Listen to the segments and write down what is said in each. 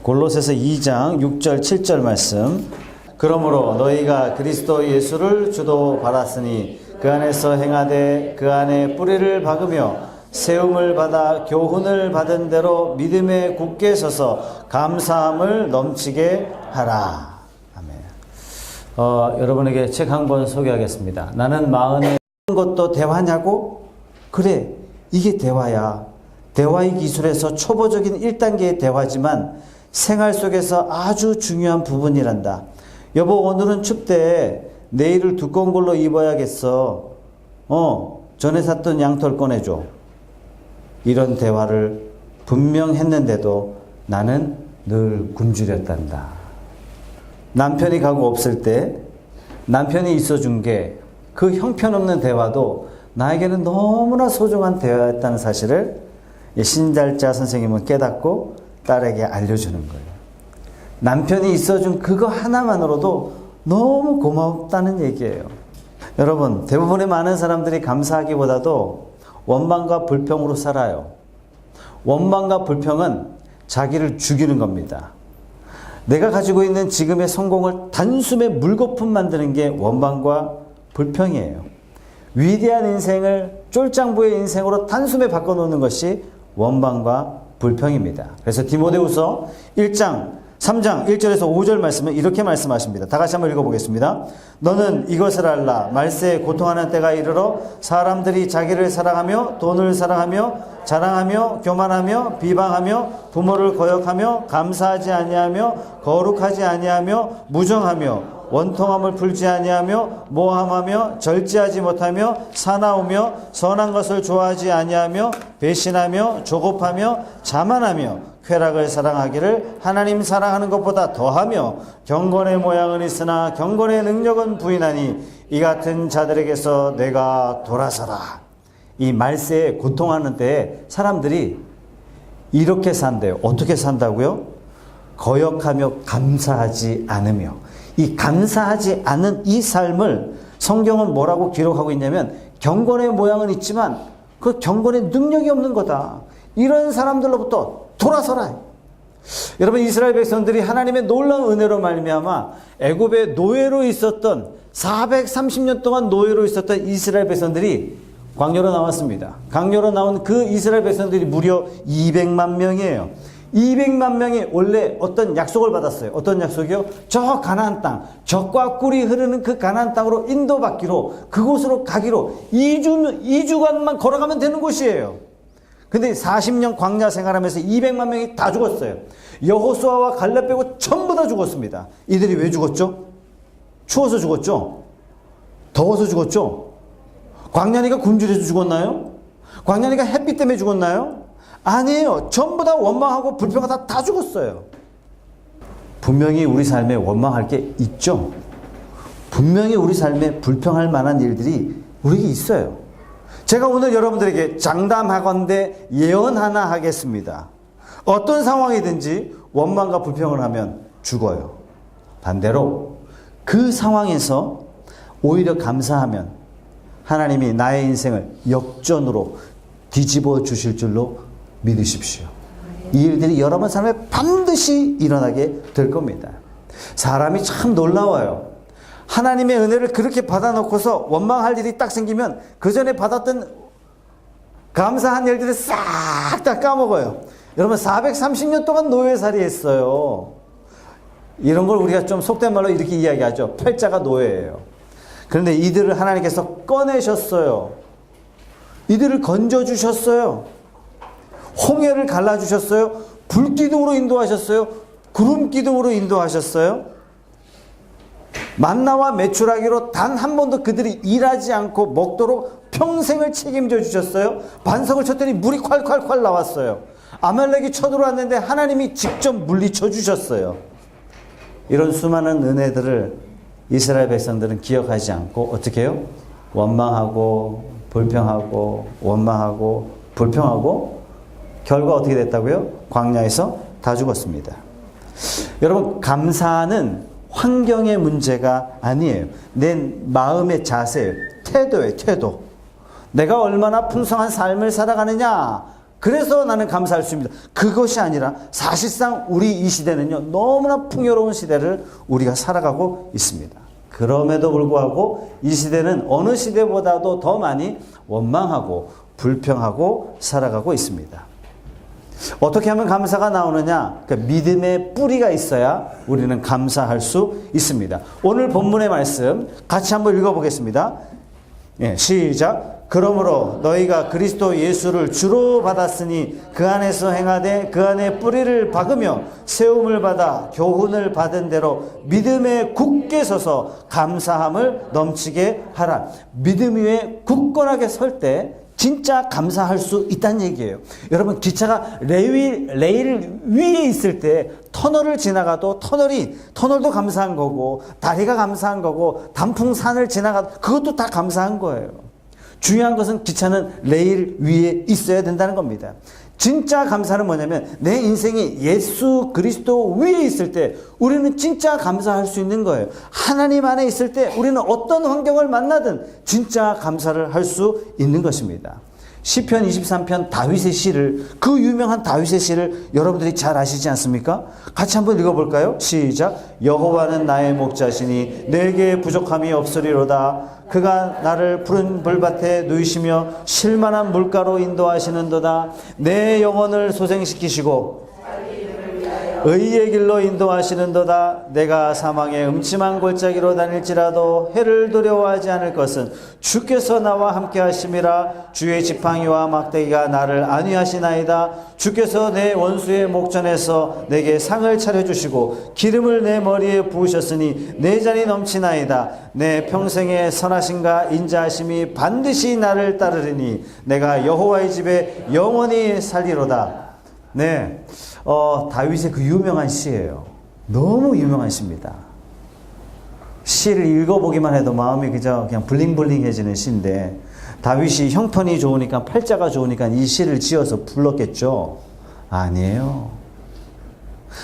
골로새서 2장 6절 7절 말씀. 그러므로 너희가 그리스도 예수를 주도 받았으니 그 안에서 행하되 그 안에 뿌리를 박으며 세움을 받아 교훈을 받은 대로 믿음에 굳게 서서 감사함을 넘치게 하라. 아멘. 여러분에게 책 한 권 소개하겠습니다. 나는 마흔에 것도 대화냐고? 그래, 이게 대화야. 대화의 기술에서 초보적인 1단계의 대화지만 생활 속에서 아주 중요한 부분이란다. 여보, 오늘은 춥대. 내일을 두꺼운 걸로 입어야겠어. 전에 샀던 양털 꺼내줘. 이런 대화를 분명 했는데도 나는 늘 굶주렸단다. 남편이 가고 없을 때 남편이 있어준 게 그 형편없는 대화도 나에게는 너무나 소중한 대화였다는 사실을 신달자 선생님은 깨닫고 딸에게 알려주는 거예요. 남편이 있어준 그거 하나만으로도 너무 고맙다는 얘기예요. 여러분, 대부분의 많은 사람들이 감사하기보다도 원망과 불평으로 살아요. 원망과 불평은 자기를 죽이는 겁니다. 내가 가지고 있는 지금의 성공을 단숨에 물거품 만드는 게 원망과 불평이에요. 위대한 인생을 쫄짱부의 인생으로 단숨에 바꿔놓는 것이 원망과 불평입니다. 그래서 디모데후서 1장 3장 1절에서 5절 말씀은 이렇게 말씀하십니다. 다 같이 한번 읽어보겠습니다. 너는 이것을 알라. 말세에 고통하는 때가 이르러 사람들이 자기를 사랑하며 돈을 사랑하며 자랑하며 교만하며 비방하며 부모를 거역하며 감사하지 아니하며 거룩하지 아니하며 무정하며 원통함을 풀지 아니하며 모함하며 절제하지 못하며 사나우며 선한 것을 좋아하지 아니하며 배신하며 조급하며 자만하며 쾌락을 사랑하기를 하나님 사랑하는 것보다 더하며 경건의 모양은 있으나 경건의 능력은 부인하니 이 같은 자들에게서 내가 돌아서라. 이 말세에 고통하는 때에 사람들이 이렇게 산대요. 어떻게 산다고요? 거역하며 감사하지 않으며. 이 감사하지 않은 이 삶을 성경은 뭐라고 기록하고 있냐면 경건의 모양은 있지만 그 경건의 능력이 없는 거다. 이런 사람들로부터 돌아서라. 여러분, 이스라엘 백성들이 하나님의 놀라운 은혜로 말미암아 애굽의 노예로 있었던 430년 동안 노예로 있었던 이스라엘 백성들이 광야로 나왔습니다. 광야로 나온 그 이스라엘 백성들이 무려 200만 명이에요. 200만 명이 원래 어떤 약속을 받았어요. 어떤 약속이요? 저 가나안 땅, 젖과 꿀이 흐르는 그 가나안 땅으로 인도받기로, 그곳으로 가기로 2주간만 걸어가면 되는 곳이에요. 근데 40년 광야 생활하면서 200만 명이 다 죽었어요. 여호수아와 갈렙 빼고 전부 다 죽었습니다. 이들이 왜 죽었죠? 추워서 죽었죠? 더워서 죽었죠? 광야니까 굶주려서 죽었나요? 광야니까 햇빛 때문에 죽었나요? 아니에요. 전부 다 원망하고 불평하다 다 죽었어요. 분명히 우리 삶에 원망할 게 있죠. 분명히 우리 삶에 불평할 만한 일들이 우리에게 있어요. 제가 오늘 여러분들에게 장담하건대 예언 하나 하겠습니다. 어떤 상황이든지 원망과 불평을 하면 죽어요. 반대로 그 상황에서 오히려 감사하면 하나님이 나의 인생을 역전으로 뒤집어 주실 줄로 믿으십시오. 이 일들이 여러분 삶에 반드시 일어나게 될 겁니다. 사람이 참 놀라워요. 하나님의 은혜를 그렇게 받아놓고서 원망할 일이 딱 생기면 그 전에 받았던 감사한 일들을 싹 다 까먹어요. 여러분 430년 동안 노예살이 했어요. 이런 걸 우리가 좀 속된 말로 이렇게 이야기하죠. 팔자가 노예예요. 그런데 이들을 하나님께서 꺼내셨어요. 이들을 건져주셨어요. 홍해를 갈라주셨어요. 불기둥으로 인도하셨어요. 구름기둥으로 인도하셨어요. 만나와 메추라기로 단 한 번도 그들이 일하지 않고 먹도록 평생을 책임져 주셨어요. 반석을 쳤더니 물이 콸콸콸 나왔어요. 아말렉이 쳐들어왔는데 하나님이 직접 물리쳐 주셨어요. 이런 수많은 은혜들을 이스라엘 백성들은 기억하지 않고 어떻게 해요? 원망하고 불평하고 원망하고 불평하고 결과 어떻게 됐다고요? 광야에서 다 죽었습니다. 여러분, 감사는 환경의 문제가 아니에요. 내 마음의 자세, 태도예요. 태도. 내가 얼마나 풍성한 삶을 살아가느냐, 그래서 나는 감사할 수 있습니다. 그것이 아니라 사실상 우리 이 시대는요, 너무나 풍요로운 시대를 우리가 살아가고 있습니다. 그럼에도 불구하고 이 시대는 어느 시대보다도 더 많이 원망하고 불평하고 살아가고 있습니다. 어떻게 하면 감사가 나오느냐? 그러니까 믿음의 뿌리가 있어야 우리는 감사할 수 있습니다. 오늘 본문의 말씀 같이 한번 읽어보겠습니다. 예, 시작. 그러므로 너희가 그리스도 예수를 주로 받았으니 그 안에서 행하되 그 안에 뿌리를 박으며 세움을 받아 교훈을 받은 대로 믿음에 굳게 서서 감사함을 넘치게 하라. 믿음 위에 굳건하게 설 때 진짜 감사할 수 있다는 얘기예요. 여러분, 기차가 레일 위에 있을 때 터널을 지나가도 터널도 감사한 거고, 다리가 감사한 거고, 단풍산을 지나가도 그것도 다 감사한 거예요. 중요한 것은 기차는 레일 위에 있어야 된다는 겁니다. 진짜 감사는 뭐냐면 내 인생이 예수 그리스도 위에 있을 때 우리는 진짜 감사할 수 있는 거예요. 하나님 안에 있을 때 우리는 어떤 환경을 만나든 진짜 감사를 할 수 있는 것입니다. 시편 23편 다윗의 시를, 그 유명한 다윗의 시를 여러분들이 잘 아시지 않습니까? 같이 한번 읽어볼까요? 시작. 여호와는 나의 목자시니 내게 부족함이 없으리로다. 그가 나를 푸른 불밭에 누이시며 쉴만한 물가로 인도하시는도다. 내 영혼을 소생시키시고 의의 길로 인도하시는도다. 내가 사망의 음침한 골짜기로 다닐지라도 해를 두려워하지 않을 것은 주께서 나와 함께 하심이라. 주의 지팡이와 막대기가 나를 안위하시나이다. 주께서 내 원수의 목전에서 내게 상을 차려주시고 기름을 내 머리에 부으셨으니 내 잔이 넘치나이다. 내 평생의 선하심과 인자하심이 반드시 나를 따르리니 내가 여호와의 집에 영원히 살리로다. 네, 다윗의 그 유명한 시예요. 너무 유명한 시입니다. 시를 읽어보기만 해도 마음이 그냥 블링블링해지는 시인데, 다윗이 형편이 좋으니까, 팔자가 좋으니까 이 시를 지어서 불렀겠죠? 아니에요.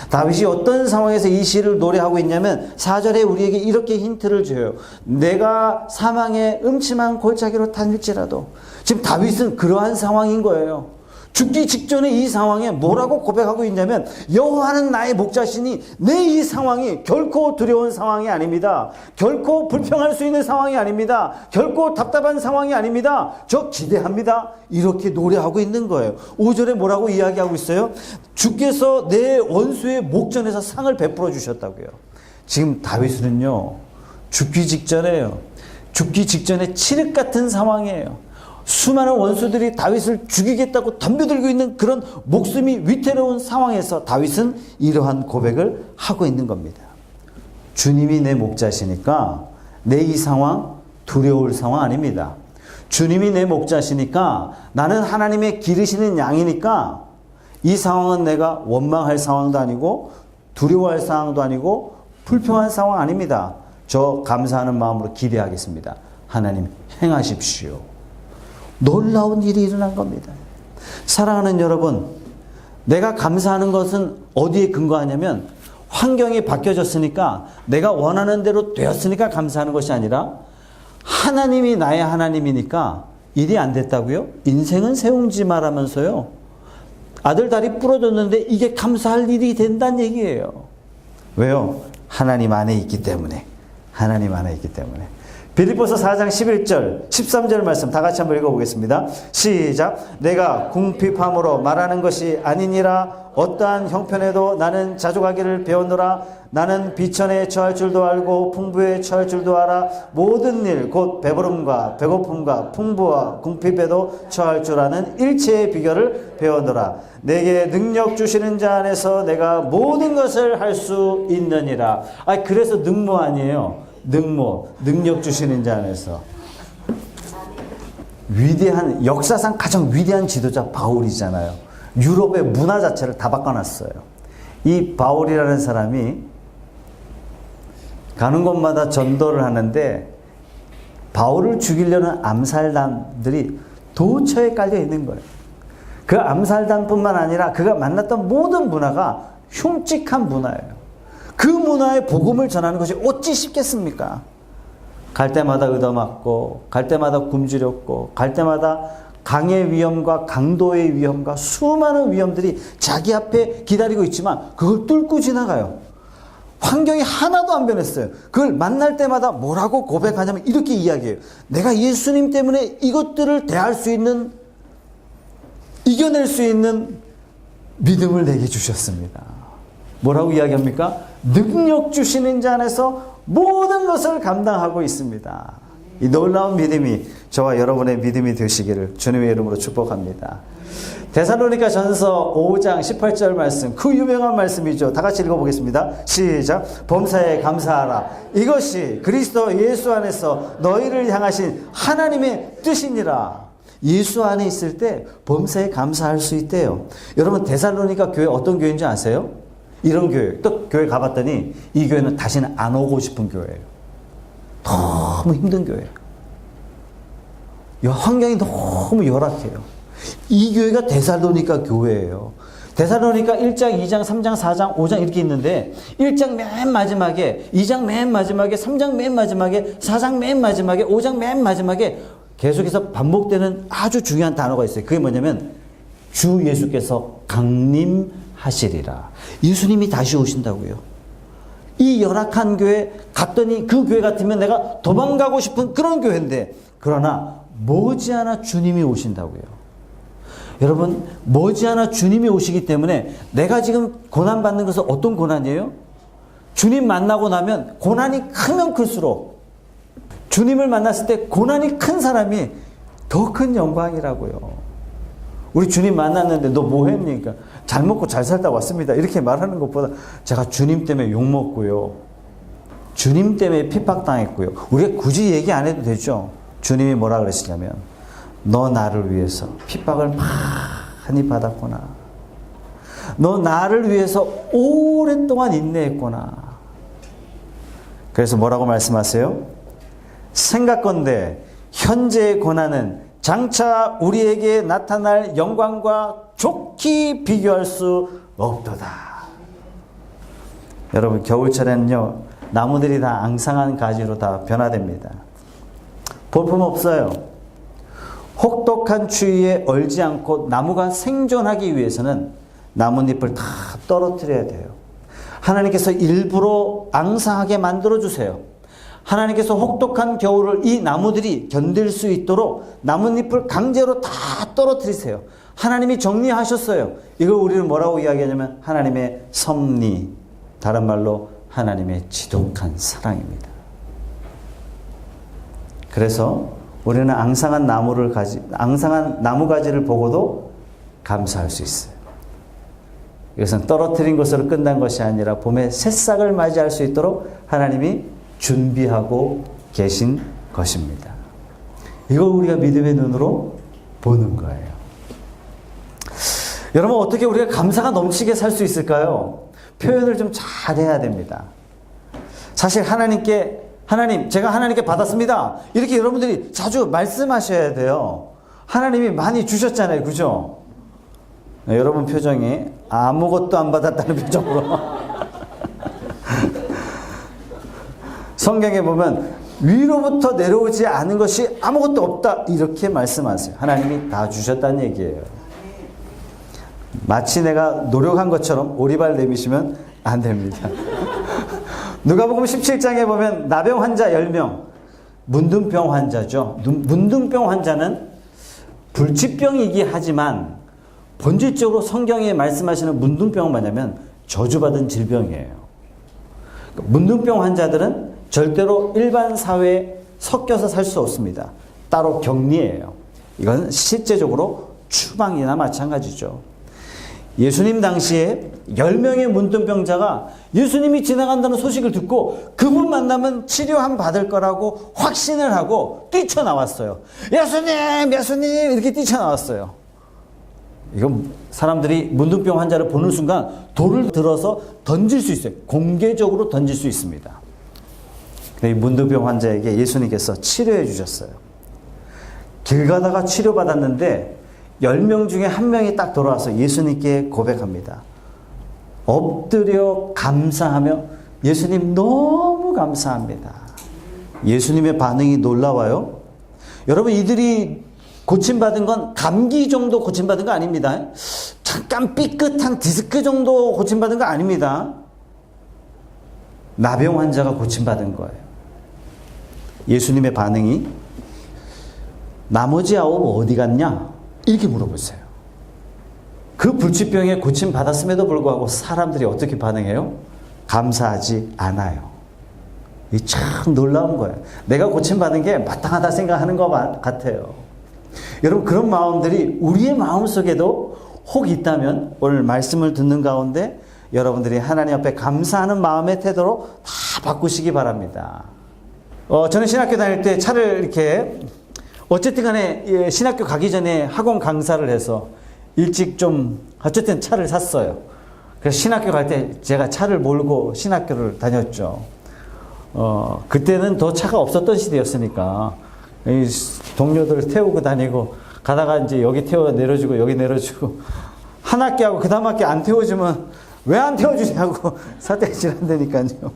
다윗이 어떤 상황에서 이 시를 노래하고 있냐면 4절에 우리에게 이렇게 힌트를 줘요. 내가 사망의 음침한 골짜기로 다닐지라도. 지금 다윗은 그러한 상황인 거예요. 죽기 직전에 이 상황에 뭐라고 고백하고 있냐면 여호와는 나의 목자시니 내 이 상황이 결코 두려운 상황이 아닙니다. 결코 불평할 수 있는 상황이 아닙니다. 결코 답답한 상황이 아닙니다. 저 기대합니다. 이렇게 노래하고 있는 거예요. 5절에 뭐라고 이야기하고 있어요? 주께서 내 원수의 목전에서 상을 베풀어 주셨다고요. 지금 다윗은요, 죽기 직전에요. 죽기 직전에 칠흑 같은 상황이에요. 수많은 원수들이 다윗을 죽이겠다고 덤벼들고 있는 그런 목숨이 위태로운 상황에서 다윗은 이러한 고백을 하고 있는 겁니다. 주님이 내 목자시니까 내 이 상황 두려울 상황 아닙니다. 주님이 내 목자시니까 나는 하나님의 기르시는 양이니까 이 상황은 내가 원망할 상황도 아니고 두려워할 상황도 아니고 불평할 상황 아닙니다. 저 감사하는 마음으로 기대하겠습니다. 하나님 행하십시오. 놀라운 일이 일어난 겁니다. 사랑하는 여러분, 내가 감사하는 것은 어디에 근거하냐면 환경이 바뀌어졌으니까 내가 원하는 대로 되었으니까 감사하는 것이 아니라 하나님이 나의 하나님이니까 일이 안 됐다고요? 인생은 세웅지 말하면서요, 아들 다리 부러졌는데 이게 감사할 일이 된다는 얘기예요. 왜요? 하나님 안에 있기 때문에. 하나님 안에 있기 때문에. 빌립보서 4장 11절 13절 말씀 다 같이 한번 읽어보겠습니다. 시작. 내가 궁핍함으로 말하는 것이 아니니라. 어떠한 형편에도 나는 자족하기를 배웠노라. 나는 비천에 처할 줄도 알고 풍부에 처할 줄도 알아. 모든 일 곧 배부름과 배고픔과 풍부와 궁핍에도 처할 줄 아는 일체의 비결을 배웠노라. 내게 능력 주시는 자 안에서 내가 모든 것을 할 수 있느니라. 그래서 능모 아니에요. 능력 주시는 자 안에서. 위대한, 역사상 가장 위대한 지도자 바울이잖아요. 유럽의 문화 자체를 다 바꿔놨어요. 이 바울이라는 사람이 가는 곳마다 전도를 하는데 바울을 죽이려는 암살단들이 도처에 깔려 있는 거예요. 그 암살단뿐만 아니라 그가 만났던 모든 문화가 흉측한 문화예요. 그 문화의 복음을 전하는 것이 어찌 쉽겠습니까? 갈 때마다 얻어맞고, 갈 때마다 굶주렸고, 갈 때마다 강의 위험과 강도의 위험과 수많은 위험들이 자기 앞에 기다리고 있지만 그걸 뚫고 지나가요. 환경이 하나도 안 변했어요. 그걸 만날 때마다 뭐라고 고백하냐면 이렇게 이야기해요. 내가 예수님 때문에 이것들을 대할 수 있는, 이겨낼 수 있는 믿음을 내게 주셨습니다. 뭐라고 이야기합니까? 능력 주시는 자 안에서 모든 것을 감당하고 있습니다. 이 놀라운 믿음이 저와 여러분의 믿음이 되시기를 주님의 이름으로 축복합니다. 데살로니가 전서 5장 18절 말씀, 그 유명한 말씀이죠. 다 같이 읽어보겠습니다. 시작. 범사에 감사하라. 이것이 그리스도 예수 안에서 너희를 향하신 하나님의 뜻이니라. 예수 안에 있을 때 범사에 감사할 수 있대요. 여러분, 데살로니가 교회 어떤 교회인지 아세요? 이런 교회. 또 교회 가봤더니 이 교회는 다시는 안 오고 싶은 교회예요. 너무 힘든 교회예요. 환경이 너무 열악해요. 이 교회가 데살로니가 교회예요. 데살로니가 1장, 2장, 3장, 4장, 5장 이렇게 있는데 1장 맨 마지막에, 2장 맨 마지막에, 3장 맨 마지막에, 4장 맨 마지막에, 5장 맨 마지막에 계속해서 반복되는 아주 중요한 단어가 있어요. 그게 뭐냐면 주 예수께서 강림하시리라. 예수님이 다시 오신다고요. 이 열악한 교회 갔더니 그 교회 같으면 내가 도망가고 싶은 그런 교회인데, 그러나 머지않아 주님이 오신다고요. 여러분, 머지않아 주님이 오시기 때문에 내가 지금 고난받는 것은 어떤 고난이에요? 주님 만나고 나면 고난이 크면 클수록, 주님을 만났을 때 고난이 큰 사람이 더 큰 영광이라고요. 우리 주님 만났는데 너 뭐 했니까? 잘 먹고 잘 살다 왔습니다. 이렇게 말하는 것보다 제가 주님 때문에 욕먹고요. 주님 때문에 핍박당했고요. 우리가 굳이 얘기 안 해도 되죠. 주님이 뭐라 그러시냐면 너 나를 위해서 핍박을 많이 받았구나. 너 나를 위해서 오랫동안 인내했구나. 그래서 뭐라고 말씀하세요? 생각건대 현재의 고난은 장차 우리에게 나타날 영광과 좋게 비교할 수 없도다. 여러분, 겨울철에는요, 나무들이 다 앙상한 가지로 다 변화됩니다. 볼품 없어요. 혹독한 추위에 얼지 않고 나무가 생존하기 위해서는 나뭇잎을 다 떨어뜨려야 돼요. 하나님께서 일부러 앙상하게 만들어주세요. 하나님께서 혹독한 겨울을 이 나무들이 견딜 수 있도록 나뭇잎을 강제로 다 떨어뜨리세요. 하나님이 정리하셨어요. 이걸 우리는 뭐라고 이야기하냐면 하나님의 섭리, 다른 말로 하나님의 지독한 사랑입니다. 그래서 우리는 앙상한 나무가지를 보고도 감사할 수 있어요. 이것은 떨어뜨린 것으로 끝난 것이 아니라 봄의 새싹을 맞이할 수 있도록 하나님이 준비하고 계신 것입니다. 이걸 우리가 믿음의 눈으로 보는 거예요. 여러분, 어떻게 우리가 감사가 넘치게 살 수 있을까요? 표현을 좀 잘해야 됩니다. 사실 하나님, 제가 하나님께 받았습니다. 이렇게 여러분들이 자주 말씀하셔야 돼요. 하나님이 많이 주셨잖아요. 그죠? 네, 여러분 표정이 아무것도 안 받았다는 표정으로. 성경에 보면 위로부터 내려오지 않은 것이 아무것도 없다. 이렇게 말씀하세요. 하나님이 다 주셨다는 얘기예요. 마치 내가 노력한 것처럼 오리발 내미시면 안 됩니다. 누가복음 17장에 보면 나병 환자 10명, 문둥병 환자죠. 문둥병 환자는 불치병이기 하지만 본질적으로 성경에 말씀하시는 문둥병은 뭐냐면 저주받은 질병이에요. 문둥병 환자들은 절대로 일반 사회에 섞여서 살 수 없습니다. 따로 격리예요. 이건 실제적으로 추방이나 마찬가지죠. 예수님 당시에 10명의 문둥병자가 예수님이 지나간다는 소식을 듣고 그분 만나면 치료함 받을 거라고 확신을 하고 뛰쳐나왔어요. 예수님! 예수님! 이렇게 뛰쳐나왔어요. 이건 사람들이 문둥병 환자를 보는 순간 돌을 들어서 던질 수 있어요. 공개적으로 던질 수 있습니다. 이 문둥병 환자에게 예수님께서 치료해 주셨어요. 길 가다가 치료받았는데 10명 중에 1명이 딱 돌아와서 예수님께 고백합니다. 엎드려 감사하며 예수님 너무 감사합니다. 예수님의 반응이 놀라워요. 여러분, 이들이 고침받은 건 감기 정도 고침받은 거 아닙니다. 잠깐 삐끗한 디스크 정도 고침받은 거 아닙니다. 나병 환자가 고침받은 거예요. 예수님의 반응이 나머지 9 어디 갔냐? 이렇게 물어보세요. 그 불치병에 고침받았음에도 불구하고 사람들이 어떻게 반응해요? 감사하지 않아요. 이 참 놀라운 거예요. 내가 고침받은 게 마땅하다 생각하는 것 같아요. 여러분, 그런 마음들이 우리의 마음속에도 혹 있다면 오늘 말씀을 듣는 가운데 여러분들이 하나님 앞에 감사하는 마음의 태도로 다 바꾸시기 바랍니다. 저는 신학교 다닐 때 차를 이렇게 어쨌든 간에 신학교 가기 전에 학원 강사를 해서 일찍 좀 어쨌든 차를 샀어요. 그래서 신학교 갈 때 제가 차를 몰고 신학교를 다녔죠. 그때는 더 차가 없었던 시대였으니까 이 동료들 태우고 다니고 가다가 이제 여기 태워 내려주고 여기 내려주고 한 학기하고 그 다음 학기 안 태워주면 왜 안 태워주냐고 사대질 한다니까요.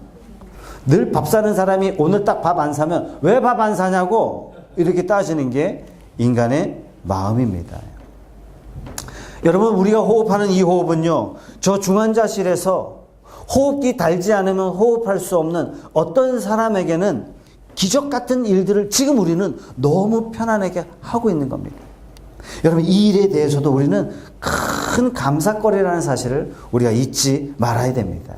늘 밥 사는 사람이 오늘 딱 밥 안 사면 왜 밥 안 사냐고 이렇게 따지는 게 인간의 마음입니다. 여러분, 우리가 호흡하는 이 호흡은요, 저 중환자실에서 호흡기 달지 않으면 호흡할 수 없는 어떤 사람에게는 기적 같은 일들을 지금 우리는 너무 편안하게 하고 있는 겁니다. 여러분, 이 일에 대해서도 우리는 큰 감사거리라는 사실을 우리가 잊지 말아야 됩니다.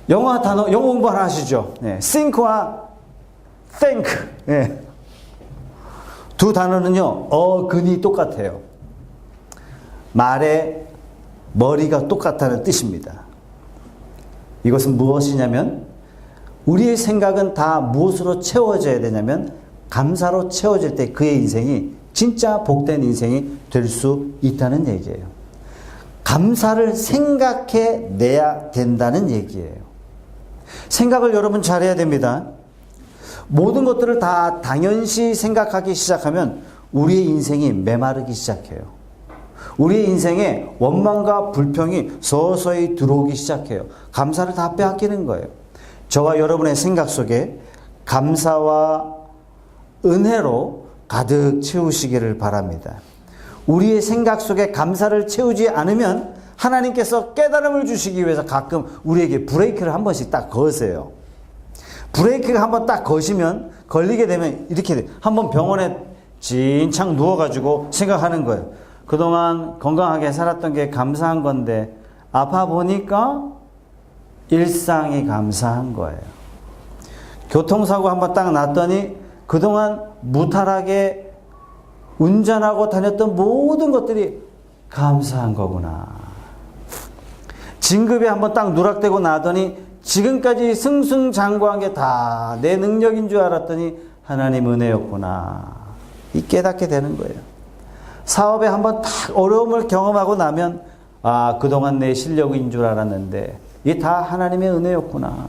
영어 공부 하나 하시죠. 네, think와 thank. 네. 두 단어는요, 어근이 똑같아요. 말의 머리가 똑같다는 뜻입니다. 이것은 무엇이냐면 우리의 생각은 다 무엇으로 채워져야 되냐면 감사로 채워질 때 그의 인생이 진짜 복된 인생이 될 수 있다는 얘기예요. 감사를 생각해 내야 된다는 얘기예요. 생각을 여러분 잘해야 됩니다. 모든 것들을 다 당연시 생각하기 시작하면 우리의 인생이 메마르기 시작해요. 우리의 인생에 원망과 불평이 서서히 들어오기 시작해요. 감사를 다 빼앗기는 거예요. 저와 여러분의 생각 속에 감사와 은혜로 가득 채우시기를 바랍니다. 우리의 생각 속에 감사를 채우지 않으면 하나님께서 깨달음을 주시기 위해서 가끔 우리에게 브레이크를 한 번씩 딱 거세요. 브레이크가 한 번 딱 거시면 걸리게 되면 이렇게 돼. 한번 병원에 진창 누워가지고 생각하는 거예요. 그동안 건강하게 살았던 게 감사한 건데 아파 보니까 일상이 감사한 거예요. 교통사고 한번 딱 났더니 그동안 무탈하게 운전하고 다녔던 모든 것들이 감사한 거구나. 진급에 한번 딱 누락되고 나더니 지금까지 승승장구한 게 다 내 능력인 줄 알았더니 하나님 은혜였구나. 이 깨닫게 되는 거예요. 사업에 한번 딱 어려움을 경험하고 나면 그동안 내 실력인 줄 알았는데 이게 다 하나님의 은혜였구나.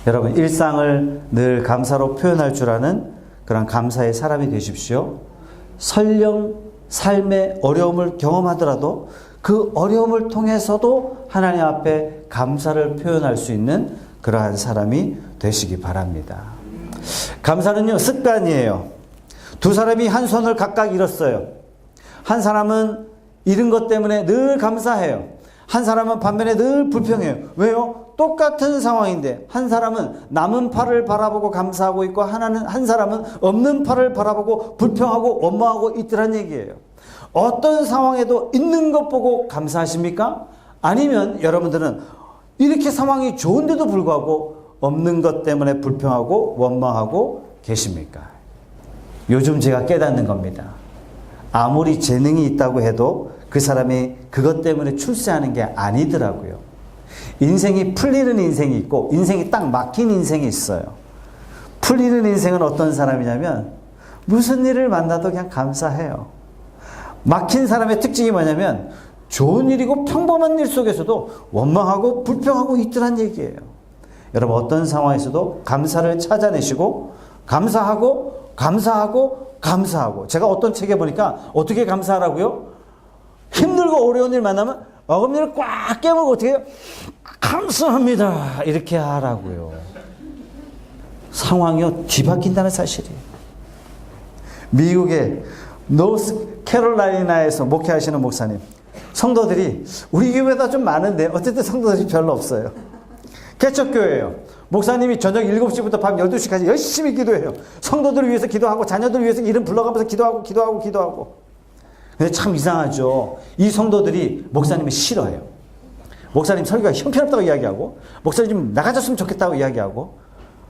여러분, 일상을 늘 감사로 표현할 줄 아는 그런 감사의 사람이 되십시오. 설령 삶의 어려움을 경험하더라도 그 어려움을 통해서도 하나님 앞에 감사를 표현할 수 있는 그러한 사람이 되시기 바랍니다. 감사는요, 습관이에요. 두 사람이 한 손을 각각 잃었어요. 한 사람은 잃은 것 때문에 늘 감사해요. 한 사람은 반면에 늘 불평해요. 왜요? 똑같은 상황인데 한 사람은 남은 팔을 바라보고 감사하고 있고 한 사람은 없는 팔을 바라보고 불평하고 원망하고 있더란 얘기예요. 어떤 상황에도 있는 것 보고 감사하십니까? 아니면 여러분들은 이렇게 상황이 좋은데도 불구하고 없는 것 때문에 불평하고 원망하고 계십니까? 요즘 제가 깨닫는 겁니다. 아무리 재능이 있다고 해도 그 사람이 그것 때문에 출세하는 게 아니더라고요. 인생이 풀리는 인생이 있고 인생이 딱 막힌 인생이 있어요. 풀리는 인생은 어떤 사람이냐면 무슨 일을 만나도 그냥 감사해요. 막힌 사람의 특징이 뭐냐면 좋은 일이고 평범한 일 속에서도 원망하고 불평하고 있더란 얘기예요. 여러분, 어떤 상황에서도 감사를 찾아내시고 감사하고 감사하고 감사하고. 제가 어떤 책에 보니까 어떻게 감사하라고요? 힘들고 어려운 일 만나면 어금니를 꽉 깨물고 어떻게 해요? 감사합니다 이렇게 하라고요. 상황이 뒤바뀐다는 사실이에요. 미국의 노스 캐롤라이나에서 목회하시는 목사님. 성도들이 우리 교회보다 좀 많은데 어쨌든 성도들이 별로 없어요. 개척교회예요. 목사님이 저녁 7시부터 밤 12시까지 열심히 기도해요. 성도들을 위해서 기도하고 자녀들을 위해서 이름 불러가면서 기도하고. 근데 참 이상하죠. 이 성도들이 목사님을 싫어해요. 목사님 설교가 형편없다고 이야기하고, 목사님 좀 나가줬으면 좋겠다고 이야기하고,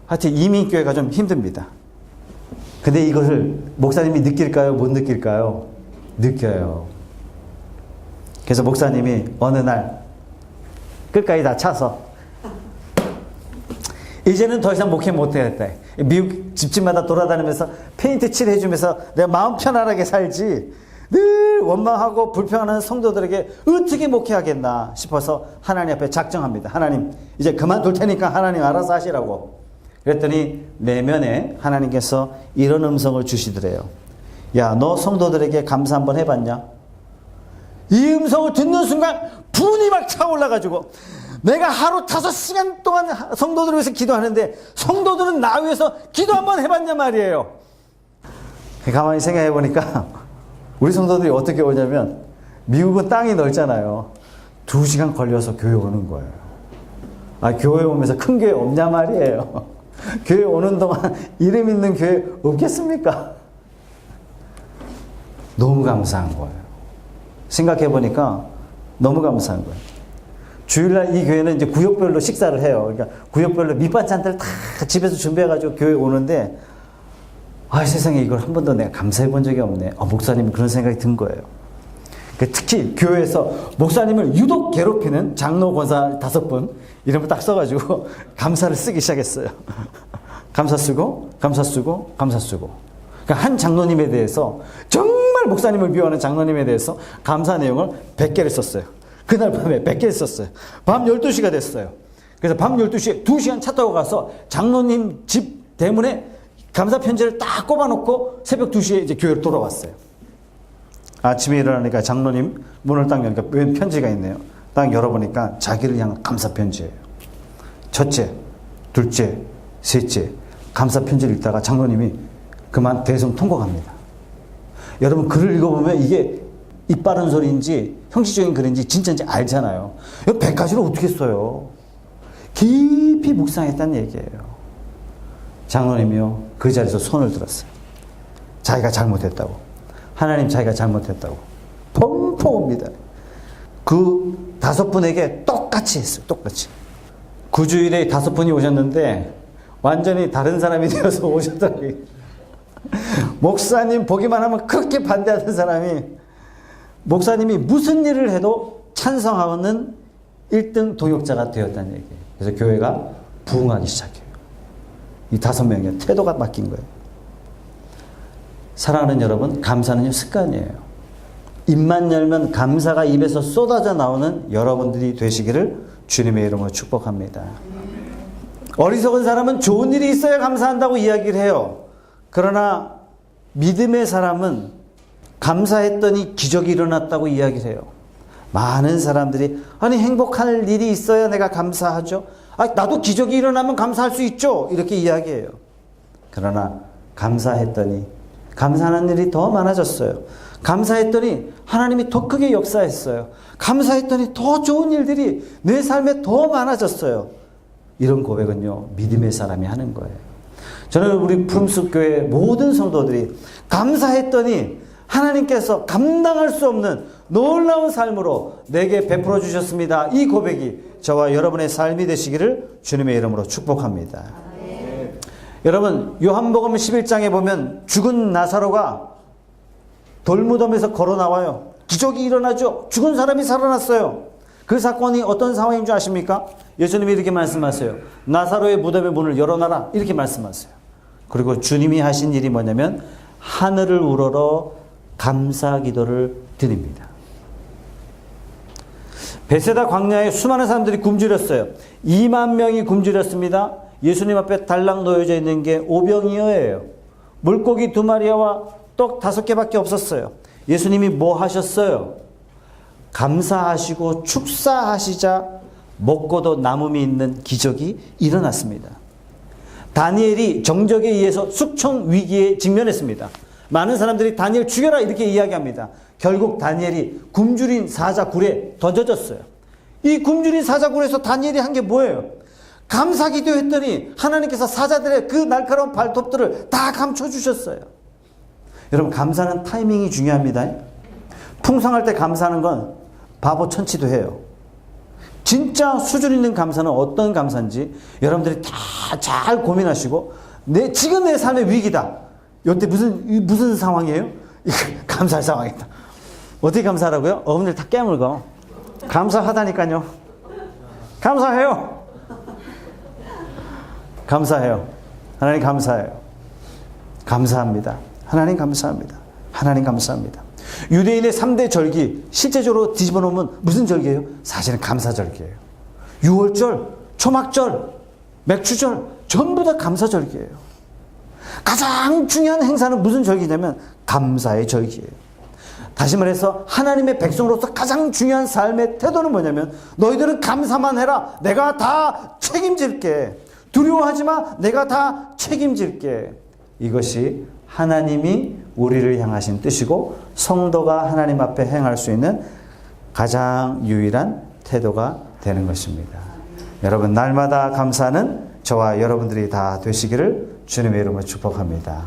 하여튼 이민교회가 좀 힘듭니다. 근데 이것을 목사님이 느낄까요? 못 느낄까요? 느껴요. 그래서 목사님이 어느 날 끝까지 다 차서 이제는 더 이상 목회 못해야겠다. 미국 집집마다 돌아다니면서 페인트 칠해주면서 내가 마음 편안하게 살지, 늘 원망하고 불평하는 성도들에게 어떻게 목회하겠나 싶어서 하나님 앞에 작정합니다. 하나님, 이제 그만둘 테니까 하나님 알아서 하시라고. 그랬더니 내면에 하나님께서 이런 음성을 주시더래요. 야, 너 성도들에게 감사 한번 해봤냐? 이 음성을 듣는 순간 분이 막 차올라가지고, 내가 하루 5시간 동안 성도들을 위해서 기도하는데 성도들은 나 위해서 기도 한번 해봤냐 말이에요. 가만히 생각해 보니까 우리 성도들이 어떻게 오냐면, 미국은 땅이 넓잖아요. 2시간 걸려서 교회 오는 거예요. 아, 교회 오면서 큰 교회 없냐 말이에요. 교회 오는 동안 이름 있는 교회 없겠습니까? 너무 감사한 거예요. 생각해 보니까 너무 감사한 거예요. 주일날 이 교회는 이제 구역별로 식사를 해요. 그러니까 구역별로 밑반찬들 다 집에서 준비해가지고 교회 오는데, 아, 세상에 이걸 한 번도 내가 감사해 본 적이 없네. 목사님이 그런 생각이 든 거예요. 특히 교회에서 목사님을 유독 괴롭히는 장로 권사 5분 이름을 딱 써가지고 감사를 쓰기 시작했어요. 감사 쓰고. 그러니까 한 장로님에 대해서, 정말 목사님을 미워하는 장로님에 대해서 감사 내용을 100개를 썼어요. 그날 밤에 100개를 썼어요. 밤 12시가 됐어요. 그래서 밤 12시에 2시간 차 타고 가서 장로님 집 대문에 감사 편지를 딱 꼽아놓고 새벽 2시에 이제 교회로 돌아왔어요. 아침에 일어나니까 장로님 문을 딱 여니까 웬 편지가 있네요. 딱 열어보니까 자기를 향한 감사 편지예요. 첫째, 둘째, 셋째 감사 편지를 읽다가 장로님이 그만 대성 통곡합니다. 여러분, 글을 읽어보면 이게 입 바른 소리인지 형식적인 글인지 진짜인지 알잖아요. 100가지를 어떻게 써요? 깊이 묵상했다는 얘기예요. 장로님이요, 그 자리에서 손을 들었어요. 자기가 잘못했다고. 하나님, 자기가 잘못했다고. 펑펑 옵니다. 그 5분에게 똑같이 했어요. 똑같이. 그 주일에 5분이 오셨는데 완전히 다른 사람이 되어서 오셨더라고요. 목사님 보기만 하면 그렇게 반대하는 사람이, 목사님이 무슨 일을 해도 찬성하는 1등 동역자가 되었다는 얘기예요. 그래서 교회가 부흥하기 시작해요. 이 5명의 태도가 바뀐 거예요. 사랑하는 여러분, 감사는 습관이에요. 입만 열면 감사가 입에서 쏟아져 나오는 여러분들이 되시기를 주님의 이름으로 축복합니다. 어리석은 사람은 좋은 일이 있어야 감사한다고 이야기를 해요. 그러나 믿음의 사람은 감사했더니 기적이 일어났다고 이야기를 해요. 많은 사람들이, 아니 행복할 일이 있어야 내가 감사하죠. 나도 기적이 일어나면 감사할 수 있죠. 이렇게 이야기해요. 그러나 감사했더니 감사하는 일이 더 많아졌어요. 감사했더니 하나님이 더 크게 역사했어요. 감사했더니 더 좋은 일들이 내 삶에 더 많아졌어요. 이런 고백은요, 믿음의 사람이 하는 거예요. 저는 우리 푸름숲 교회 모든 성도들이 감사했더니 하나님께서 감당할 수 없는 놀라운 삶으로 내게 베풀어 주셨습니다. 이 고백이 저와 여러분의 삶이 되시기를 주님의 이름으로 축복합니다. 네. 여러분, 요한복음 11장에 보면 죽은 나사로가 돌무덤에서 걸어 나와요. 기적이 일어나죠. 죽은 사람이 살아났어요. 그 사건이 어떤 상황인 줄 아십니까? 예수님이 이렇게 말씀하세요. 나사로의 무덤의 문을 열어놔라. 이렇게 말씀하세요. 그리고 주님이 하신 일이 뭐냐면 하늘을 우러러 감사 기도를 드립니다. 베세다 광야에 수많은 사람들이 굶주렸어요. 2만 명이 굶주렸습니다. 예수님 앞에 달랑 놓여져 있는 게 오병이어예요. 물고기 2마리와 떡 5개밖에 없었어요. 예수님이 뭐 하셨어요? 감사하시고 축사하시자 먹고도 남음이 있는 기적이 일어났습니다. 다니엘이 정적에 의해서 숙청 위기에 직면했습니다. 많은 사람들이 다니엘 죽여라 이렇게 이야기합니다. 결국 다니엘이 굶주린 사자 굴에 던져졌어요. 이 굶주린 사자 굴에서 다니엘이 한 게 뭐예요? 감사 기도했더니 하나님께서 사자들의 그 날카로운 발톱들을 다 감춰주셨어요. 여러분, 감사는 타이밍이 중요합니다. 풍성할 때 감사하는 건 바보 천치도 해요. 진짜 수준 있는 감사는 어떤 감사인지 여러분들이 다 잘 고민하시고, 지금 내 삶의 위기다. 이때 무슨 상황이에요? 감사할 상황이다. 어떻게 감사하라고요? 어머니들 다 깨물고. 감사하다니까요. 감사해요. 감사해요. 하나님 감사해요. 감사합니다. 하나님 감사합니다. 하나님 감사합니다. 유대인의 3대 절기 실제적으로 뒤집어 놓으면 무슨 절기예요? 사실은 감사절기예요. 유월절, 초막절, 맥주절 전부 다 감사절기예요. 가장 중요한 행사는 무슨 절기냐면 감사의 절기예요. 다시 말해서 하나님의 백성으로서 가장 중요한 삶의 태도는 뭐냐면 너희들은 감사만 해라. 내가 다 책임질게. 두려워하지 마. 내가 다 책임질게. 이것이 하나님이 우리를 향하신 뜻이고 성도가 하나님 앞에 행할 수 있는 가장 유일한 태도가 되는 것입니다. 여러분, 날마다 감사하는 저와 여러분들이 다 되시기를 주님의 이름으로 축복합니다.